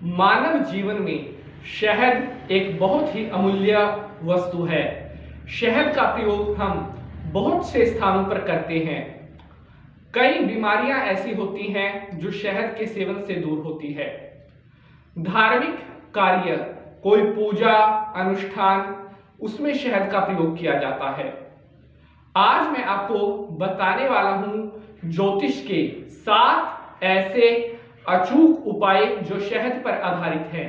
मानव जीवन में शहद एक बहुत ही अमूल्य वस्तु है। शहद का प्रयोग हम बहुत से स्थानों पर करते हैं। कई बीमारियां ऐसी होती हैं जो शहद के सेवन से दूर होती है। धार्मिक कार्य, कोई पूजा अनुष्ठान, उसमें शहद का प्रयोग किया जाता है। आज मैं आपको बताने वाला हूं ज्योतिष के 7 ऐसे अचूक उपाय जो शहद पर आधारित हैं।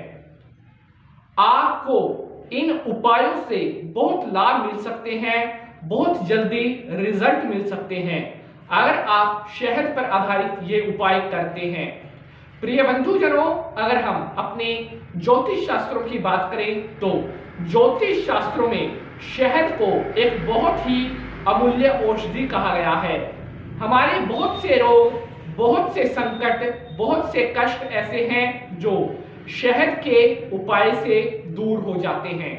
आपको इन उपायों से बहुत लाभ मिल सकते हैं, बहुत जल्दी रिजल्ट मिल सकते हैं अगर आप शहद पर आधारित ये उपाय करते हैं। प्रिय बंधुजनों, अगर हम अपने ज्योतिष शास्त्रों की बात करें तो ज्योतिष शास्त्रों में शहद को एक बहुत ही अमूल्य औषधि कहा गया है। हमारे बहुत से रोग, बहुत से संकट, बहुत से कष्ट ऐसे हैं जो शहद के उपाय से दूर हो जाते हैं।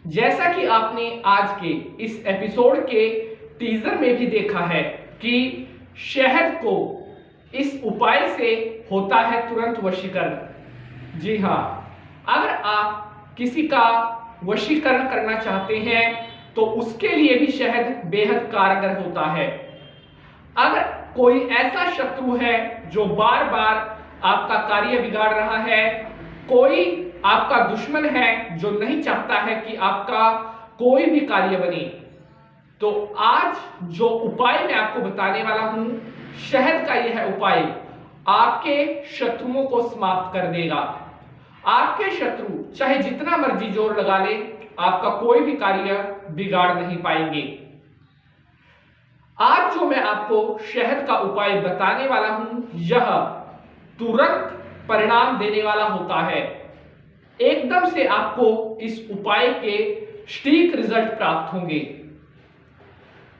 जैसा कि आपने आज के इस एपिसोड के टीजर में भी देखा है कि शहद को इस उपाय से होता है तुरंत वशीकरण। जी हाँ, अगर आप किसी का वशीकरण करना चाहते हैं तो उसके लिए भी शहद बेहद कारगर होता है। अगर कोई ऐसा शत्रु है जो बार बार आपका कार्य बिगाड़ रहा है, कोई आपका दुश्मन है जो नहीं चाहता है कि आपका कोई भी कार्य बने, तो आज जो उपाय मैं आपको बताने वाला हूं, शहद का यह उपाय आपके शत्रुओं को समाप्त कर देगा। आपके शत्रु चाहे जितना मर्जी जोर लगा ले, आपका कोई भी कार्य बिगाड़ नहीं पाएंगे। आज जो मैं आपको शहद का उपाय बताने वाला हूं, यह तुरंत परिणाम देने वाला होता है। एकदम से आपको इस उपाय के सटीक रिजल्ट प्राप्त होंगे।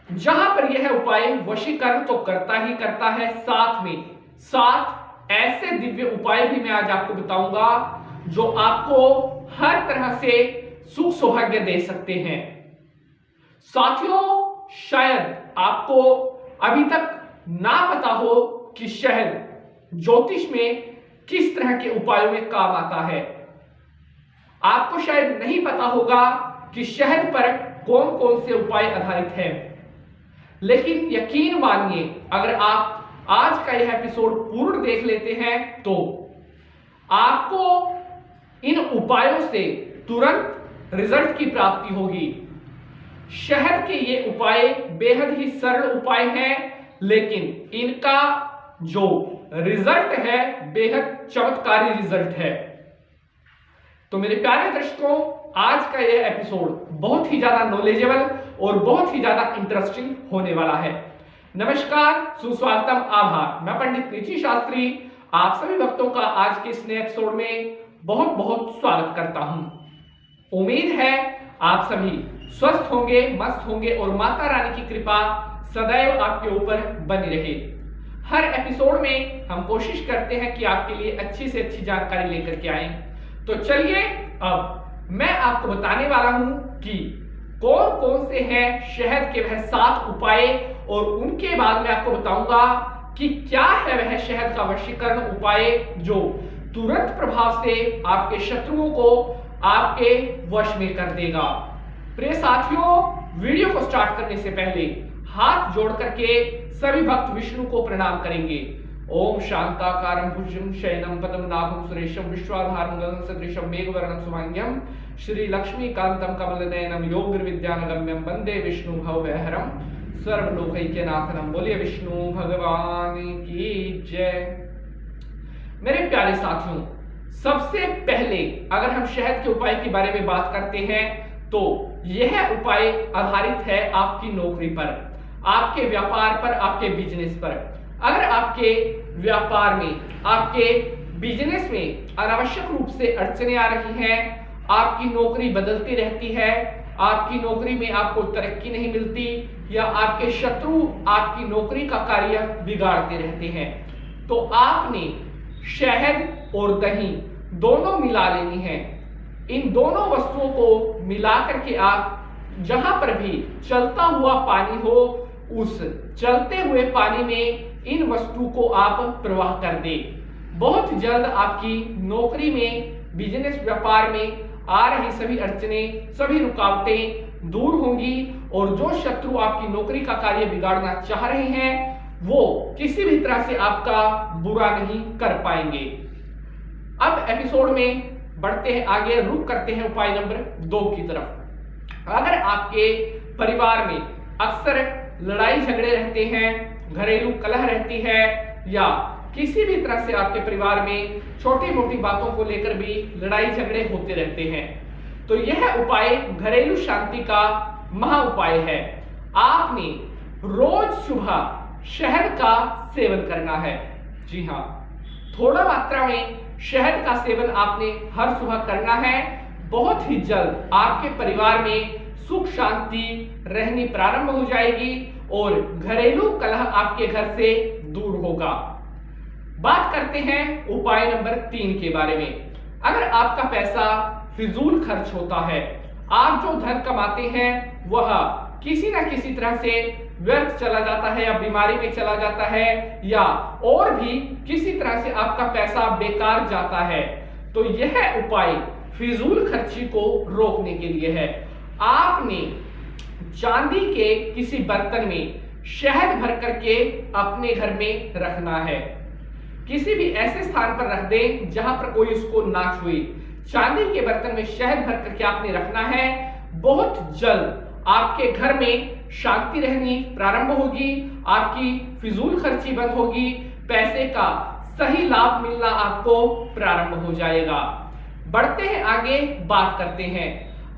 जहां पर यह उपाय वशीकरण तो करता ही करता है, साथ में 7 ऐसे दिव्य उपाय भी मैं आज आपको बताऊंगा जो आपको हर तरह से सुख सौभाग्य दे सकते हैं। साथियों, शायद आपको अभी तक ना पता हो कि शहद ज्योतिष में किस तरह के उपायों में काम आता है। आपको शायद नहीं पता होगा कि शहद पर कौन कौन से उपाय आधारित हैं। लेकिन यकीन मानिए, अगर आप आज का यह एपिसोड पूर्ण देख लेते हैं तो आपको इन उपायों से तुरंत रिजल्ट की प्राप्ति होगी। शहद के ये उपाय बेहद ही सरल उपाय हैं, लेकिन इनका जो रिजल्ट है बेहद चमत्कारी रिजल्ट है। तो मेरे प्यारे दर्शकों, आज का यह एपिसोड बहुत ही ज्यादा नॉलेजेबल और बहुत ही ज्यादा इंटरेस्टिंग होने वाला है। नमस्कार, सुस्वागतम, आभार। मैं पंडित निची शास्त्री आप सभी भक्तों का आज के इस नए एपिसोड में बहुत बहुत स्वागत करता हूं। उम्मीद है आप सभी स्वस्थ होंगे, मस्त होंगे और माता रानी की कृपा सदैव आपके ऊपर बनी रहे। हर एपिसोड में हम कोशिश करते हैं कि आपके लिए अच्छी से अच्छी जानकारी लेकर के आएं। तो चलिए, अब मैं आपको बताने वाला हूं कि कौन कौन से हैं शहद के वह 7 उपाय, और उनके बाद मैं आपको बताऊंगा कि क्या है वह शहद का वशीकरण उपाय जो तुरंत प्रभाव से आपके शत्रुओं को आपके वश में कर देगा। प्रिय साथियों, वीडियो को स्टार्ट करने से पहले हाथ जोड़ करके सभी भक्त विष्णु को प्रणाम करेंगे। ओम शांताकारं भुजं शयनं पदं नाभं सुरेशं विश्वाधारं गगन सदृशं मेघवर्णं शुभांग्यं श्री लक्ष्मीकांतं कमलनयनं योगिर्विद्यानगम्यं वंदे विष्णु भवभयहरं सर्वलोकैक्यनाथनं। बोलिए विष्णु भगवान की जय। मेरे प्यारे साथियों, सबसे पहले अगर हम शहद के उपाय के बारे में बात करते हैं तो यह उपाय आधारित है आपकी नौकरी पर, आपके व्यापार पर, आपके बिजनेस पर। अगर आपके व्यापार में, आपके बिजनेस में अनावश्यक रूप से अड़चनें आ रही हैं, आपकी नौकरी बदलती रहती है, आपकी नौकरी में आपको तरक्की नहीं मिलती, या आपके शत्रु आपकी नौकरी का कार्य बिगाड़ते रहते हैं, तो आपने शहद और दही दोनों मिला लेनी है। इन दोनों वस्तुओं को मिला करके आप जहां पर भी चलता हुआ पानी हो, उस चलते हुए पानी में इन वस्तु को आप प्रवाह कर दें। बहुत जल्द आपकी नौकरी में, बिजनेस व्यापार में आ रही सभी अड़चनें, सभी रुकावटें दूर होंगी और जो शत्रु आपकी नौकरी का कार्य बिगाड़ना चाह रहे हैं वो किसी भी तरह से आपका बुरा नहीं कर पाएंगे। अब एपिसोड में बढ़ते हैं आगे, रुक करते हैं उपाय नंबर 2 की तरफ। अगर आपके परिवार में अक्सर लड़ाई झगड़े रहते हैं, घरेलू कलह रहती है या किसी भी तरह से आपके परिवार में छोटी मोटी बातों को लेकर भी लड़ाई झगड़े होते रहते हैं, तो यह उपाय घरेलू शांति का महा उपाय है। आपने रोज सुबह शहद का सेवन करना है। जी हाँ, थोड़ा मात्रा में शहद का सेवन आपने हर सुबह करना है। बहुत ही जल्द आपके परिवार में सुख शांति रहनी प्रारंभ हो जाएगी और घरेलू कलह आपके घर से दूर होगा। बात करते हैं उपाय नंबर 3 के बारे में। अगर आपका पैसा फिजूल खर्च होता है, आप जो धन कमाते हैं वह किसी ना किसी तरह से व्यर्थ चला जाता है या बीमारी में चला जाता है या और भी किसी तरह से आपका पैसा बेकार जाता है, तो यह उपाय फिजूल खर्ची को रोकने के लिए है। आपने चांदी के किसी बर्तन में शहद भर करके अपने घर में रखना है। किसी भी ऐसे स्थान पर रख दें जहां पर कोई उसको ना छुए। चांदी के बर्तन में शहद भर करके आपने रखना है। बहुत जल्द आपके घर में शांति रहनी प्रारंभ होगी, आपकी फिजूल खर्ची बंद होगी, पैसे का सही लाभ मिलना आपको प्रारंभ हो जाएगा। बढ़ते हैं आगे, बात करते हैं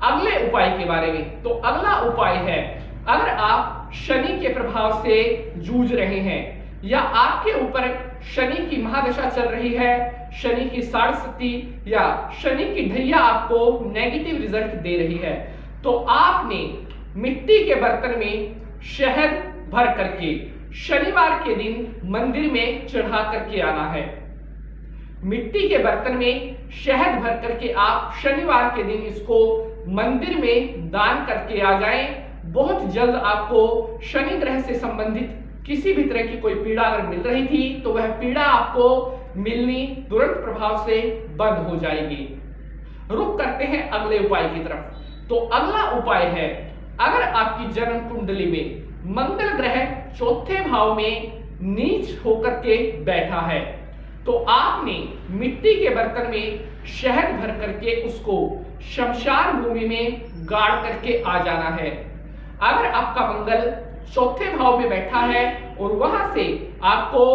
अगले उपाय के बारे में। तो अगला उपाय है, अगर आप शनि के प्रभाव से जूझ रहे हैं या आपके ऊपर शनि की महादशा चल रही है, शनि की साढ़े या शनि की ढैया आपको नेगेटिव रिजल्ट दे रही है, तो आपने मिट्टी के बर्तन में शहद भर करके शनिवार के दिन मंदिर में चढ़ा करके आना है। मिट्टी के बर्तन में शहद भर करके आप शनिवार के दिन इसको मंदिर में दान करके आ जाएं। बहुत जल्द आपको शनि ग्रह से संबंधित किसी भी तरह की कोई पीड़ा अगर मिल रही थी तो वह पीड़ा आपको मिलनी तुरंत प्रभाव से बंद हो जाएगी। रुक करते हैं अगले उपाय की तरफ। तो अगला उपाय है, अगर आपकी जन्म कुंडली में मंगल ग्रह चौथे भाव में नीच होकर के बैठा है, तो आपने मिट्टी के बर्तन में शहद भर करके उसको शमशान भूमि में गाड़ करके आ जाना है। अगर आपका मंगल चौथे भाव में बैठा है और वहां से आपको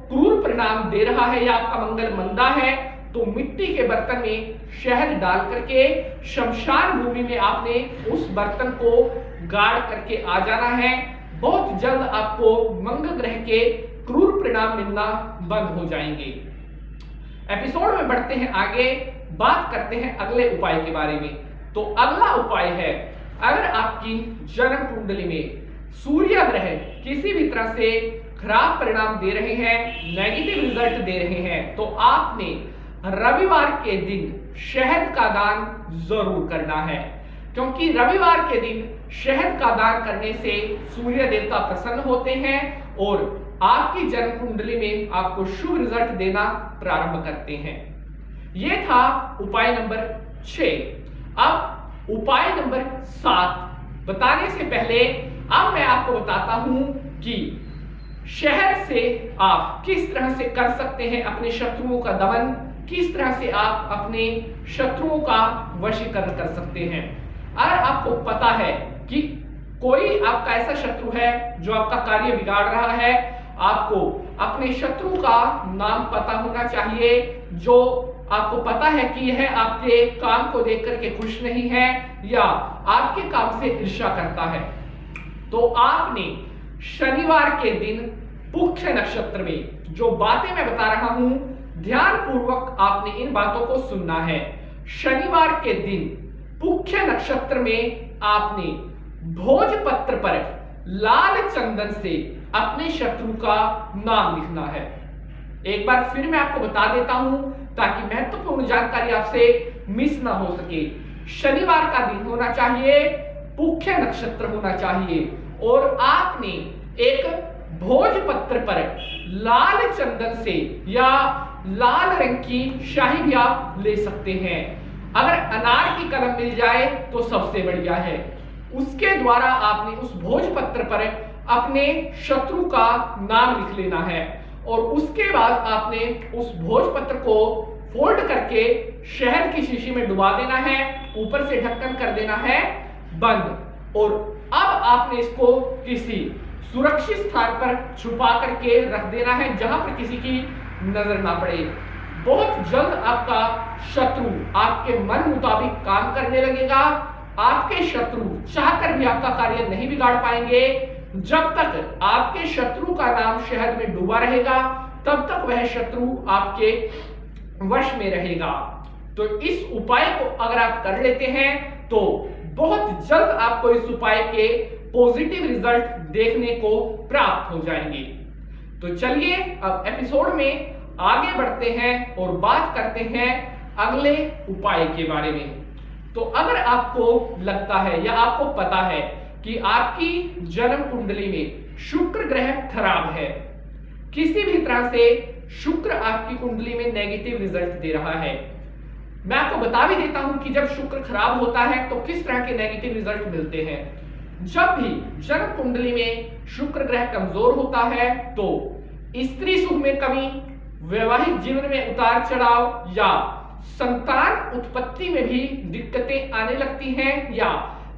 क्रूर परिणाम दे रहा है या आपका मंगल मंदा है, तो मिट्टी के बर्तन में शहद डाल करके शमशान भूमि में आपने उस बर्तन को गाड़ करके आ जाना है। बहुत जल्द आपको मंगल ग्रह के क्रूर परिणाम मिलना बंद हो जाएंगे। एपिसोड में बढ़ते हैं आगे, बात करते हैं अगले उपाय के बारे में। तो अगला उपाय है, अगर आपकी जन्म कुंडली में सूर्य ग्रह किसी भी तरह से खराब परिणाम दे रहे हैं, नेगेटिव रिजल्ट दे रहे हैं, तो आपने रविवार के दिन शहद का दान जरूर करना है, क्योंकि रविवार के दिन शहद का दान करने से सूर्य देवता प्रसन्न होते हैं और आपकी जन्म कुंडली में आपको शुभ रिजल्ट देना प्रारंभ करते हैं। यह था उपाय नंबर 6। अब उपाय नंबर 7 बताने से पहले अब मैं आपको बताता हूं कि शहद से आप किस तरह से कर सकते हैं अपने शत्रुओं का दमन, किस तरह से आप अपने शत्रुओं का वशीकरण कर सकते हैं। अगर आपको पता है कि कोई आपका ऐसा शत्रु है जो आपका कार्य बिगाड़ रहा है, आपको अपने शत्रु का नाम पता होना चाहिए, जो आपको पता है कि यह आपके काम को देख करके खुश नहीं है या आपके काम से ईर्ष्या करता है, तो आपने शनिवार के दिन पुष्य नक्षत्र में जो बातें मैं बता रहा हूं, ध्यान पूर्वक आपने इन बातों को सुनना है। शनिवार के दिन पुष्य नक्षत्र में आपने भोजपत्र पर लाल चंदन से अपने शत्रु का नाम लिखना है। एक बार फिर मैं आपको बता देता हूं ताकि महत्वपूर्ण जानकारी आपसे मिस ना हो सके। शनिवार का दिन होना चाहिए, पुष्य नक्षत्र होना चाहिए और आपने एक भोजपत्र पर लाल चंदन से या लाल रंग की स्याही भी आप ले सकते हैं। अगर अनार की कलम मिल जाए तो सबसे बढ़िया है। उसके द्वारा आपने उस भोजपत्र पर अपने शत्रु का नाम लिख लेना है और उसके बाद आपने उस भोजपत्र को फोल्ड करके शहद की शीशी में डुबा देना है, ऊपर से ढक्कन कर देना है बंद। और अब आपने इसको किसी सुरक्षित स्थान पर छुपा करके रख देना है जहां पर किसी की नजर ना पड़े। बहुत जल्द आपका शत्रु आपके मन मुताबिक काम करने लगेगा। आपके शत्रु चाहकर भी आपका कार्य नहीं बिगाड़ पाएंगे। जब तक आपके शत्रु का नाम शहद में डूबा रहेगा तब तक वह शत्रु आपके वश में रहेगा। तो इस उपाय को अगर आप कर लेते हैं तो बहुत जल्द आपको इस उपाय के पॉजिटिव रिजल्ट देखने को प्राप्त हो जाएंगे। तो चलिए अब एपिसोड में आगे बढ़ते हैं और बात करते हैं अगले उपाय के बारे में। तो अगर आपको लगता है या आपको पता है कि आपकी जन्म कुंडली में शुक्र ग्रह खराब है, किसी भी तरह से शुक्र आपकी कुंडली में नेगेटिव रिजल्ट दे रहा है, मैं आपको बता भी देता हूं कि जब शुक्र खराब होता है तो किस तरह के नेगेटिव रिजल्ट मिलते हैं। जब भी जन्म कुंडली में शुक्र ग्रह कमजोर होता है तो स्त्री सुख में कमी, वैवाहिक जीवन में उतार चढ़ाव या संतान उत्पत्ति में भी दिक्कतें आने लगती हैं या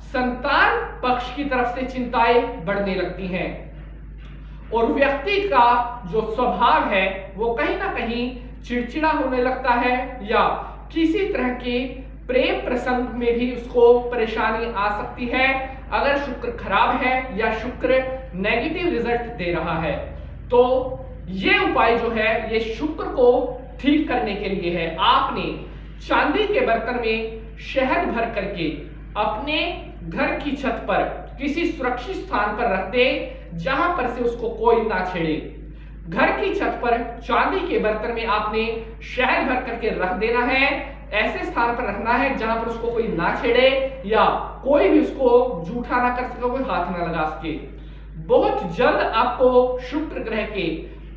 संतान पक्ष की तरफ से चिंताएं बढ़ने लगती हैं और व्यक्ति का जो स्वभाव है वो कहीं ना कहीं चिड़चिड़ा होने लगता है या किसी तरह के प्रेम प्रसंग में भी उसको परेशानी आ सकती है अगर शुक्र खराब है या शुक्र नेगेटिव रिजल्ट दे रहा है। तो ये उपाय जो है ये शुक्र को ठीक करने के लिए है। आपने चांदी के बर्तन में शहद भर करके अपने घर की छत पर किसी सुरक्षित स्थान पर रख दे जहां पर से उसको कोई ना छेड़े। घर की छत पर चांदी के बर्तन में आपने शहद भर करके रख देना है। ऐसे स्थान पर रखना है जहां पर उसको कोई ना छेड़े या कोई भी उसको जूठा ना कर सके, कोई हाथ ना लगा सके। बहुत जल्द आपको शुक्र ग्रह के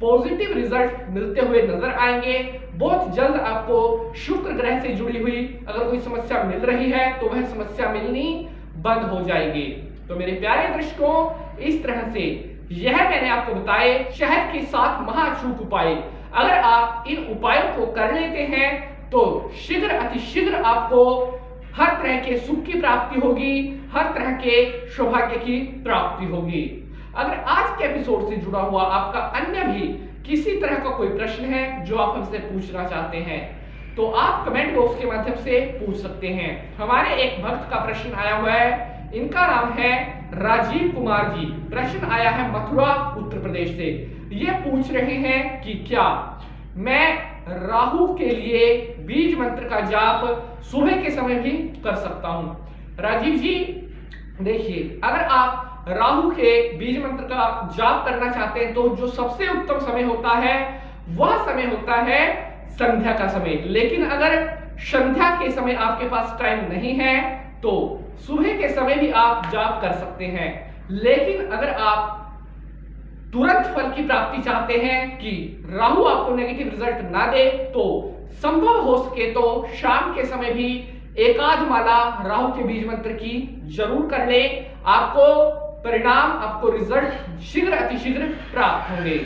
पॉजिटिव रिजल्ट मिलते हुए नजर आएंगे। बहुत जल्द आपको शुक्र ग्रह से जुड़ी हुई अगर कोई समस्या मिल रही है तो वह समस्या मिलनी बंद हो जाएगी। तो मेरे प्यारे दर्शकों, इस तरह से यह मैंने आपको बताए शहद के 7 महाअचूक उपाय। अगर आप इन उपायों को कर लेते हैं तो शीघ्र अतिशीघ्र आपको हर तरह के सुख की प्राप्ति होगी, हर तरह के सौभाग्य की प्राप्ति होगी। अगर आज के एपिसोड से जुड़ा हुआ आपका अन्य भी किसी तरह का कोई प्रश्न है जो आप हमसे पूछना चाहते हैं तो आप कमेंट बॉक्स के माध्यम से पूछ सकते हैं। हमारे एक भक्त का प्रश्न आया हुआ है, इनका नाम है राजीव कुमार जी। प्रश्न आया है मथुरा उत्तर प्रदेश से। ये पूछ रहे हैं कि क्या मैं राहु के लिए बीज मंत्र का जाप सुबह के समय भी कर सकता हूं? राजीव जी देखिए, अगर आप राहु के बीज मंत्र का जाप करना चाहते हैं तो जो सबसे उत्तम समय होता है वह समय होता है संध्या का समय। लेकिन अगर संध्या के समय आपके पास टाइम नहीं है तो सुबह के समय भी आप जाप कर सकते हैं। लेकिन अगर आप तुरंत फल की प्राप्ति चाहते हैं कि राहु आपको नेगेटिव रिजल्ट ना दे तो संभव हो सके तो शाम के समय भी एकाध माला राहु के बीज मंत्र की जरूर कर ले। आपको परिणाम, आपको रिजल्ट शीघ्र अतिशीघ्र प्राप्त होंगे।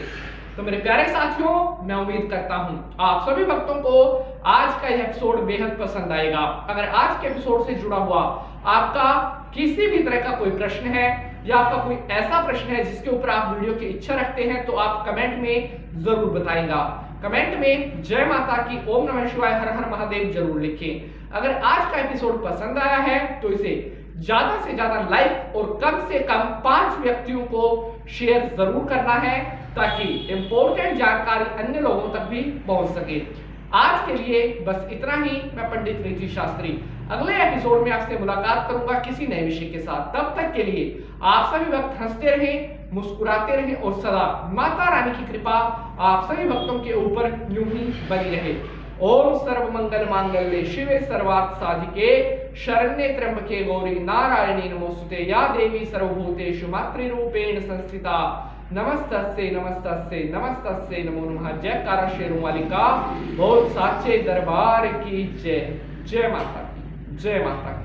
तो मेरे प्यारे साथियों, मैं उम्मीद करता हूं आप सभी भक्तों को आज का यह एपिसोड बेहद पसंद आएगा। अगर आज के एपिसोड से जुड़ा हुआ आपका किसी भी तरह का कोई प्रश्न है या आपका कोई ऐसा प्रश्न है जिसके ऊपर आप वीडियो की इच्छा रखते हैं तो आप कमेंट में जरूर बताएगा। कमेंट में जय माता की, ओम नमः शिवाय, हर हर महादेव जरूर लिखें। अगर आज का एपिसोड पसंद आया है तो इसे ज्यादा से ज्यादा लाइक और कम से कम 5 व्यक्तियों को शेयर जरूर करना है ताकि इंपॉर्टेंट जानकारी अन्य लोगों तक भी पहुंच सके। आज के लिए बस इतना ही। मैं पंडित नीति शास्त्री अगले एपिसोड में आपसे मुलाकात करूंगा किसी नए विषय के साथ। तब तक के लिए आप सभी भक्त हंसते रहें, मुस्कुराते रहें और सदा माता रानी की कृपा आप सभी भक्तों के ऊपर यूं ही बनी रहे। ओम सर्व मंगल मांगल्ये शिवे सर्वार्थ साधिके शरण्ये त्र्यंबके गौरी नारायणी नमोस्तुते। या देवी सर्वभूतेषु मातृरूपेण संस्थिता नमस्तस्ते नमस्तस्ते नमस्तस्ते नमो नमः। जयकारा शेरों वाली का बोल साचे दरबार की जय। जय माता की, जय माता की।